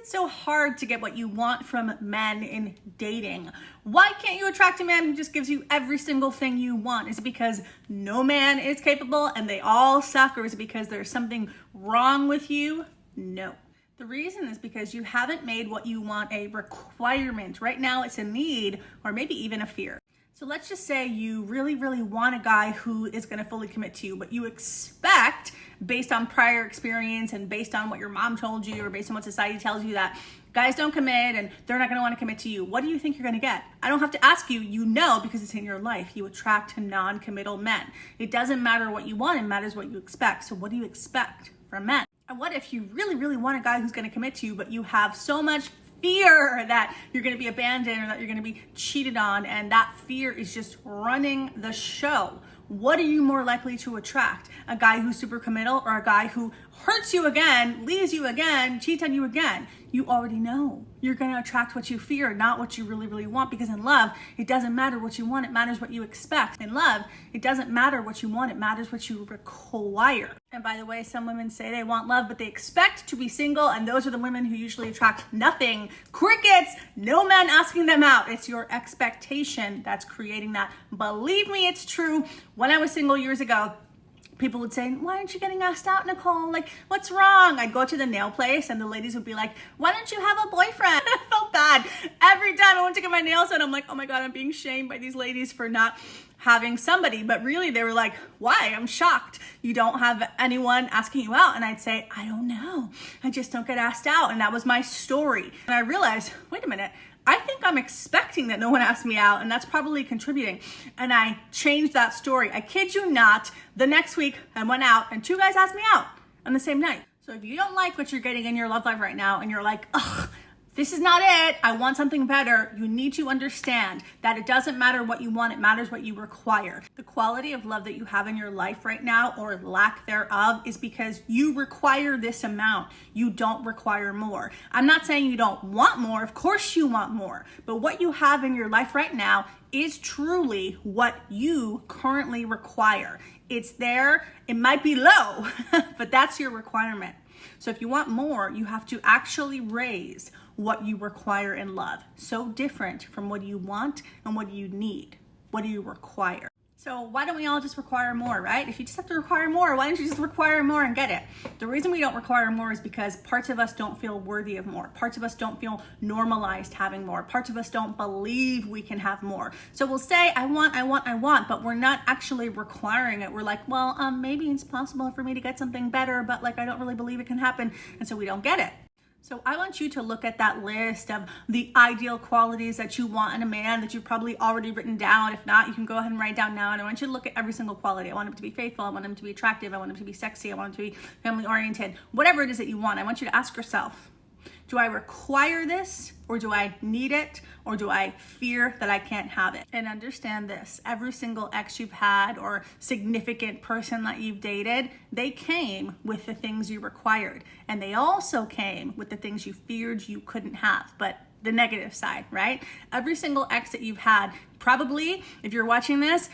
it so hard to get what you want from men in dating? Why can't you attract a man who just gives you every single thing you want? Is it because no man is capable and they all suck, or is it because there's something wrong with you? No. The reason is because you haven't made what you want a requirement. Right now it's a need, or maybe even a fear. So let's just say you really, really want a guy who is going to fully commit to you, but you expect, based on prior experience and based on what your mom told you or based on what society tells you, that guys don't commit and they're not going to want to commit to you. What do you think you're going to get? I don't have to ask you, you know, because it's in your life. You attract non-committal men. It doesn't matter what you want, it matters what you expect. So what do you expect from men? And what if you really, really want a guy who's going to commit to you, but you have so much fear that you're going to be abandoned or that you're going to be cheated on, and that fear is just running the show? What are you more likely to attract? A guy who's super committal, or a guy who hurts you again, leaves you again, cheats on you again? You already know. You're going to attract what you fear, not what you really, really want, because in love, it doesn't matter what you want, it matters what you expect. In love, it doesn't matter what you want, it matters what you require. And by the way, some women say they want love, but they expect to be single, and those are the women who usually attract nothing. Crickets, no men asking them out. It's your expectation that's creating that. Believe me, it's true. When I was single years ago, people would say, why aren't you getting asked out, Nicole? Like, what's wrong? I'd go to the nail place and the ladies would be like, why don't you have a boyfriend? I felt bad. Every time I went to get my nails done, I'm like, oh my God, I'm being shamed by these ladies for not having somebody. But really, they were like, why? I'm shocked. You don't have anyone asking you out. And I'd say, I don't know. I just don't get asked out. And that was my story. And I realized, wait a minute, I think I'm expecting that no one asked me out, and that's probably contributing. And I changed that story. I kid you not, the next week I went out and 2 guys asked me out on the same night. So if you don't like what you're getting in your love life right now and you're like, ugh, this is not it, I want something better, you need to understand that it doesn't matter what you want, it matters what you require. The quality of love that you have in your life right now, or lack thereof, is because you require this amount. You don't require more. I'm not saying you don't want more, of course you want more, but what you have in your life right now is truly what you currently require. It's there, it might be low, but that's your requirement. So if you want more, you have to actually raise what you require in love. So different from what you want and what you need. What do you require? So why don't we all just require more, right? If you just have to require more, why don't you just require more and get it? The reason we don't require more is because parts of us don't feel worthy of more. Parts of us don't feel normalized having more. Parts of us don't believe we can have more. So we'll say, I want, but we're not actually requiring it. We're like, well, maybe it's possible for me to get something better, but like, I don't really believe it can happen. And so we don't get it. So I want you to look at that list of the ideal qualities that you want in a man that you've probably already written down. If not, you can go ahead and write it down now. And I want you to look at every single quality. I want him to be faithful. I want him to be attractive. I want him to be sexy. I want him to be family oriented. Whatever it is that you want, I want you to ask yourself, do I require this, or do I need it, or do I fear that I can't have it? And understand this, every single ex you've had or significant person that you've dated, they came with the things you required. And they also came with the things you feared you couldn't have, but the negative side, right? Every single ex that you've had, probably, if you're watching this,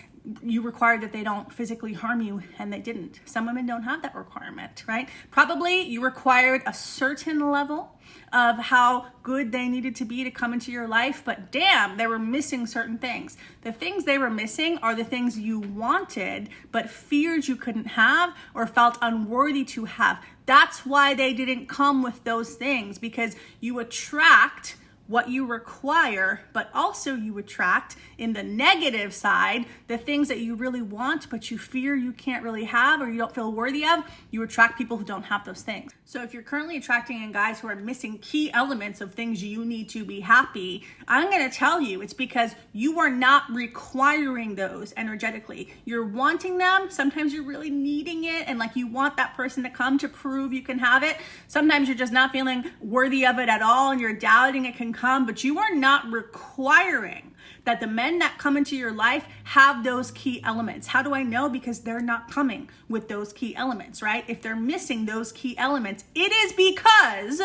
you required that they don't physically harm you, and they didn't. Some women don't have that requirement, right? Probably you required a certain level of how good they needed to be to come into your life, but damn, they were missing certain things. The things they were missing are the things you wanted, but feared you couldn't have or felt unworthy to have. That's why they didn't come with those things, because you attract what you require, but also you attract, in the negative side, the things that you really want, but you fear you can't really have or you don't feel worthy of. You attract people who don't have those things. So if you're currently attracting in guys who are missing key elements of things you need to be happy, I'm going to tell you it's because you are not requiring those energetically. You're wanting them. Sometimes you're really needing it, and like you want that person to come to prove you can have it. Sometimes you're just not feeling worthy of it at all and you're doubting it can come, but you are not requiring that the men that come into your life have those key elements. How do I know? Because they're not coming with those key elements, right? If they're missing those key elements, it is because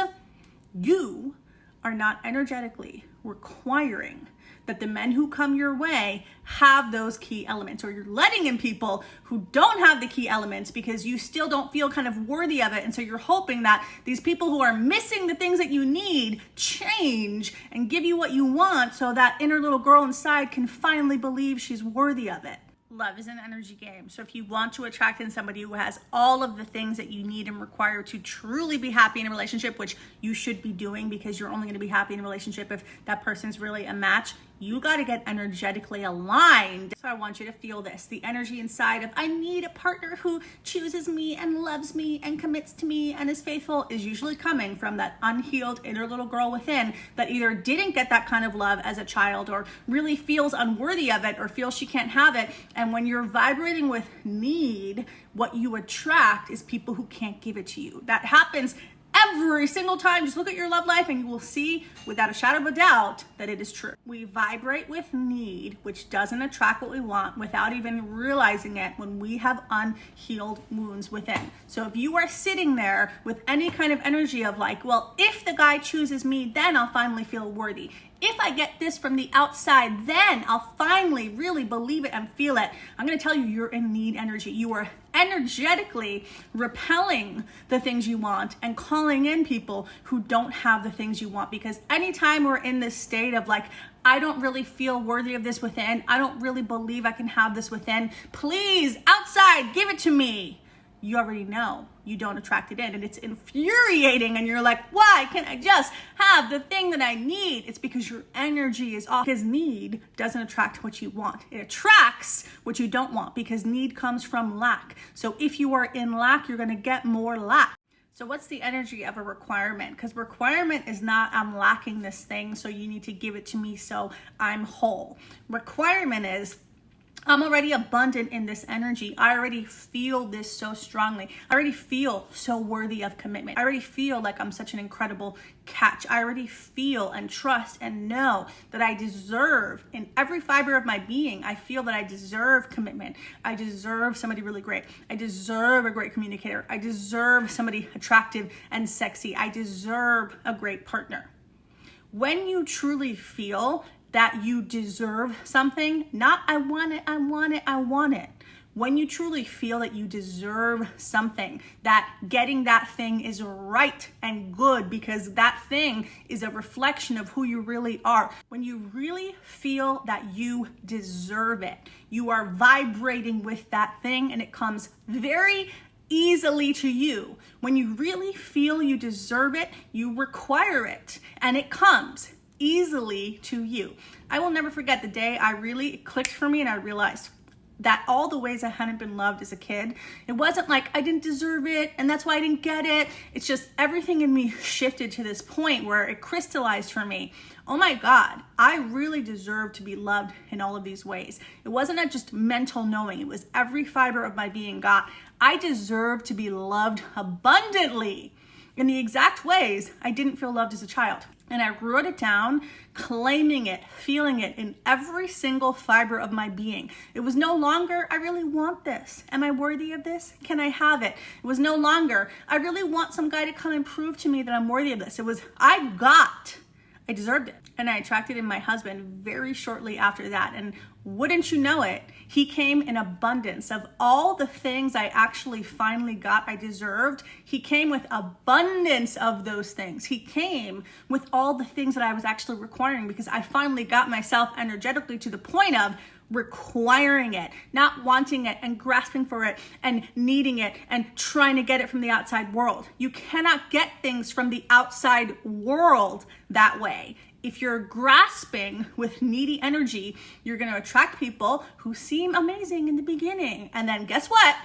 you are not energetically requiring that the men who come your way have those key elements, or you're letting in people who don't have the key elements because you still don't feel kind of worthy of it. And so you're hoping that these people who are missing the things that you need change and give you what you want so that inner little girl inside can finally believe she's worthy of it. Love is an energy game. So if you want to attract in somebody who has all of the things that you need and require to truly be happy in a relationship, which you should be doing because you're only going to be happy in a relationship if that person's really a match, you got to get energetically aligned. So I want you to feel this, the energy inside of, I need a partner who chooses me and loves me and commits to me and is faithful, is usually coming from that unhealed inner little girl within that either didn't get that kind of love as a child or really feels unworthy of it or feels she can't have it. And when you're vibrating with need, what you attract is people who can't give it to you. That happens every single time. Just look at your love life and you will see without a shadow of a doubt that it is true. We vibrate with need, which doesn't attract what we want without even realizing it when we have unhealed wounds within. So if you are sitting there with any kind of energy of like, well, if the guy chooses me, then I'll finally feel worthy. If I get this from the outside, then I'll finally really believe it and feel it. I'm going to tell you, you're in need energy. You are energetically repelling the things you want and calling in people who don't have the things you want. Because anytime we're in this state of like, I don't really feel worthy of this within, I don't really believe I can have this within, please, outside, give it to me. You already know you don't attract it in, and it's infuriating, and you're like, why can't I just have the thing that I need? It's because your energy is off, because need doesn't attract what you want. It attracts what you don't want, because need comes from lack. So if you are in lack, you're going to get more lack. So what's the energy of a requirement? Because requirement is not, I'm lacking this thing, so you need to give it to me so I'm whole. Requirement is, I'm already abundant in this energy. I already feel this so strongly. I already feel so worthy of commitment. I already feel like I'm such an incredible catch. I already feel and trust and know that I deserve, in every fiber of my being, I feel that I deserve commitment. I deserve somebody really great. I deserve a great communicator. I deserve somebody attractive and sexy. I deserve a great partner. When you truly feel that you deserve something, not I want it, I want it, I want it. When you truly feel that you deserve something, that getting that thing is right and good because that thing is a reflection of who you really are. When you really feel that you deserve it, you are vibrating with that thing and it comes very easily to you. When you really feel you deserve it, you require it and it comes easily to you. I will never forget the day it clicked for me and I realized that all the ways I hadn't been loved as a kid, it wasn't like I didn't deserve it and that's why I didn't get it. It's just everything in me shifted to this point where it crystallized for me. Oh my God, I really deserve to be loved in all of these ways. It wasn't just mental knowing, it was every fiber of my being got. I deserve to be loved abundantly in the exact ways I didn't feel loved as a child. And I wrote it down, claiming it, feeling it in every single fiber of my being. It was no longer, I really want this. Am I worthy of this? Can I have it? It was no longer, I really want some guy to come and prove to me that I'm worthy of this. It was, I deserved it. And I attracted in my husband very shortly after that. And wouldn't you know it, he came in abundance of all the things I actually finally got I deserved. He came with abundance of those things. He came with all the things that I was actually requiring because I finally got myself energetically to the point of requiring it, not wanting it and grasping for it and needing it and trying to get it from the outside world. You cannot get things from the outside world that way. If you're grasping with needy energy, you're going to attract people who seem amazing in the beginning. And then guess what?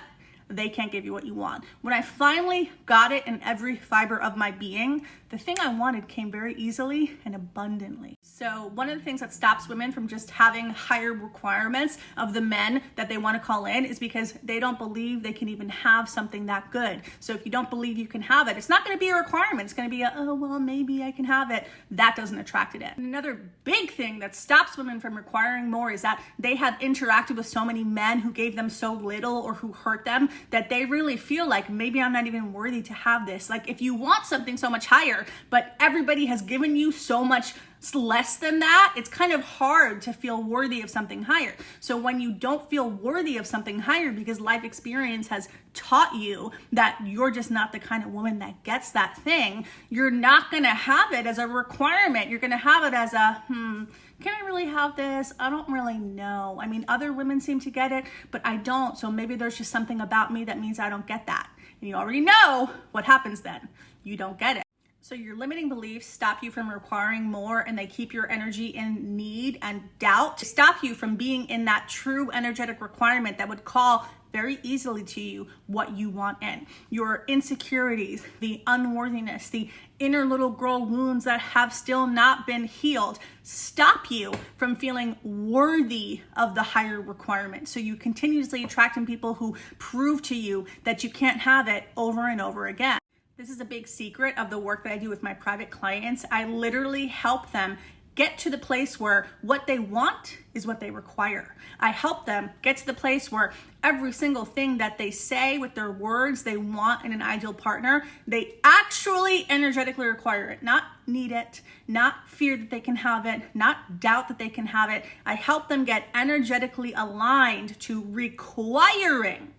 They can't give you what you want. When I finally got it in every fiber of my being, the thing I wanted came very easily and abundantly. So one of the things that stops women from just having higher requirements of the men that they want to call in is because they don't believe they can even have something that good. So if you don't believe you can have it, it's not going to be a requirement. It's going to be oh, well, maybe I can have it. That doesn't attract it in. And another big thing that stops women from requiring more is that they have interacted with so many men who gave them so little or who hurt them that they really feel like maybe I'm not even worthy to have this. Like if you want something so much higher, but everybody has given you so much less than that, it's kind of hard to feel worthy of something higher. So when you don't feel worthy of something higher because life experience has taught you that you're just not the kind of woman that gets that thing, you're not going to have it as a requirement. You're going to have it as a, can I really have this? I don't really know. I mean, other women seem to get it, but I don't. So maybe there's just something about me that means I don't get that. And you already know what happens then. You don't get it. So your limiting beliefs stop you from requiring more, and they keep your energy in need and doubt. They stop you from being in that true energetic requirement that would call very easily to you what you want in. Your insecurities, the unworthiness, the inner little girl wounds that have still not been healed stop you from feeling worthy of the higher requirement. So you continuously attract people who prove to you that you can't have it over and over again. This is a big secret of the work that I do with my private clients. I literally help them get to the place where what they want is what they require. I help them get to the place where every single thing that they say with their words they want in an ideal partner, they actually energetically require it, not need it, not fear that they can have it, not doubt that they can have it. I help them get energetically aligned to requiring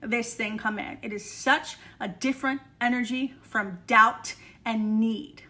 this thing come in. It is such a different energy from doubt and need.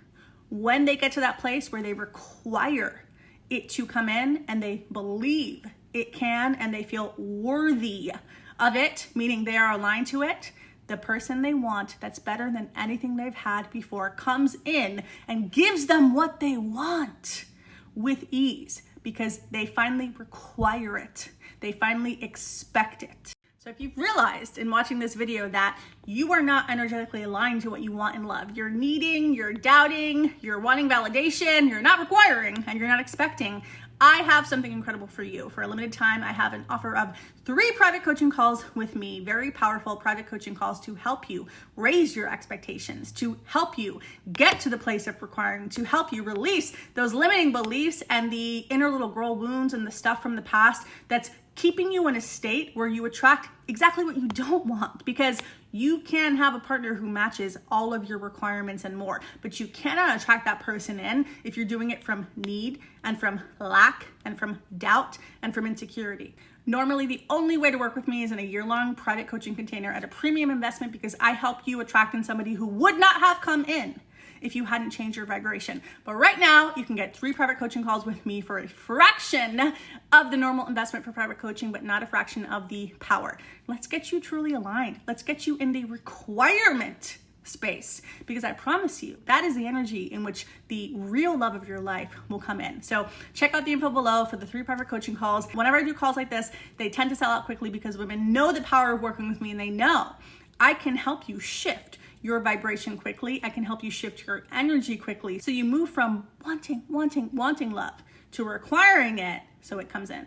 When they get to that place where they require it to come in and they believe it can and they feel worthy of it, meaning they are aligned to it, the person they want that's better than anything they've had before comes in and gives them what they want with ease because they finally require it. They finally expect it. So if you've realized in watching this video that you are not energetically aligned to what you want in love, you're needing, you're doubting, you're wanting validation, you're not requiring, and you're not expecting, I have something incredible for you. For a limited time, I have an offer of 3 private coaching calls with me, very powerful private coaching calls to help you raise your expectations, to help you get to the place of requiring, to help you release those limiting beliefs and the inner little girl wounds and the stuff from the past that's keeping you in a state where you attract exactly what you don't want, because you can have a partner who matches all of your requirements and more, but you cannot attract that person in if you're doing it from need and from lack and from doubt and from insecurity. Normally, the only way to work with me is in a year-long private coaching container at a premium investment, because I help you attract in somebody who would not have come in if you hadn't changed your vibration. But right now, you can get 3 private coaching calls with me for a fraction of the normal investment for private coaching, but not a fraction of the power. Let's get you truly aligned. Let's get you in the requirement space, because I promise you that is the energy in which the real love of your life will come in. So check out the info below for the 3 private coaching calls. Whenever I do calls like this, they tend to sell out quickly because women know the power of working with me, and they know I can help you shift your vibration quickly. I can help you shift your energy quickly, so you move from wanting love to requiring it so it comes in.